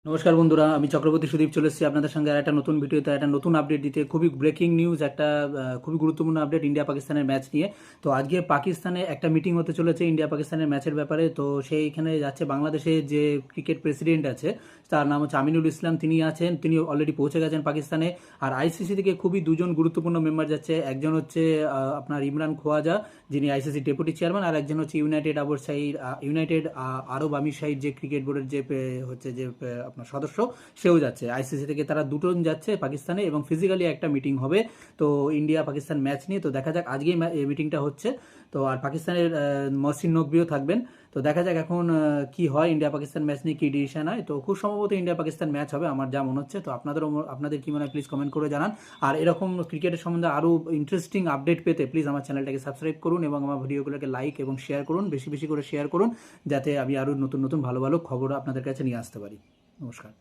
নমস্কার বন্ধুরা, আমি চক্রবর্তী সুদীপ চলে এসেছি আপনাদের সঙ্গে আর একটা নতুন ভিডিওতে একটা নতুন আপডেট দিতে। খুবই ব্রেকিং নিউজ, একটা খুবই গুরুত্বপূর্ণ আপডেট ইন্ডিয়া পাকিস্তানের ম্যাচ নিয়ে। তো আজকে পাকিস্তানে একটা মিটিং হতে চলেছে ইন্ডিয়া পাকিস্তানের ম্যাচের ব্যাপারে। তো সেইখানে যাচ্ছে বাংলাদেশে যে ক্রিকেট প্রেসিডেন্ট আছে, তার নাম হচ্ছে আমিনুল ইসলাম, তিনি আছেন, তিনি অলরেডি পৌঁছে গেছেন পাকিস্তানে। আর আইসিসি থেকে খুবই দুজন গুরুত্বপূর্ণ মেম্বার যাচ্ছে। একজন হচ্ছে আপনার ইমরান খোয়াজা, যিনি আইসিসি ডেপুটি চেয়ারম্যান, আর একজন হচ্ছে ইউনাইটেড আরব আমির শাহীর যে ক্রিকেট বোর্ডের যে হচ্ছে যে আপনার সদস্য, সেও যাচ্ছে। আইসিসি থেকে তারা দুজন যাচ্ছে পাকিস্তানে এবং ফিজিক্যালি একটা মিটিং হবে তো ইন্ডিয়া পাকিস্তান ম্যাচ নিয়ে। তো দেখা যাক, আজকেই মিটিংটা হচ্ছে। তো আর পাকিস্তানের মহসিন নকভিও থাকবেন। তো দেখা যাক এখন কি হয়, ইন্ডিয়া পাকিস্তান ম্যাচ নিয়ে কি ডিসিশন হয়। তো খুব সম্ভবত ইন্ডিয়া পাকিস্তান ম্যাচ হবে আমার যা মনে হচ্ছে। তো আপনাদের কি মনে হয় প্লিজ কমেন্ট করে জানান। আর এরকম ক্রিকেটের সম্বন্ধে আরও ইন্টারেস্টিং আপডেট পেতে প্লিজ আমার চ্যানেলটাকে সাবস্ক্রাইব করুন এবং আমার ভিডিওগুলোকে লাইক এবং শেয়ার করুন, বেশি বেশি করে শেয়ার করুন, যাতে আমি আরও নতুন নতুন ভালো ভালো খবর আপনাদের কাছে নিয়ে আসতে পারি। নমস্কার।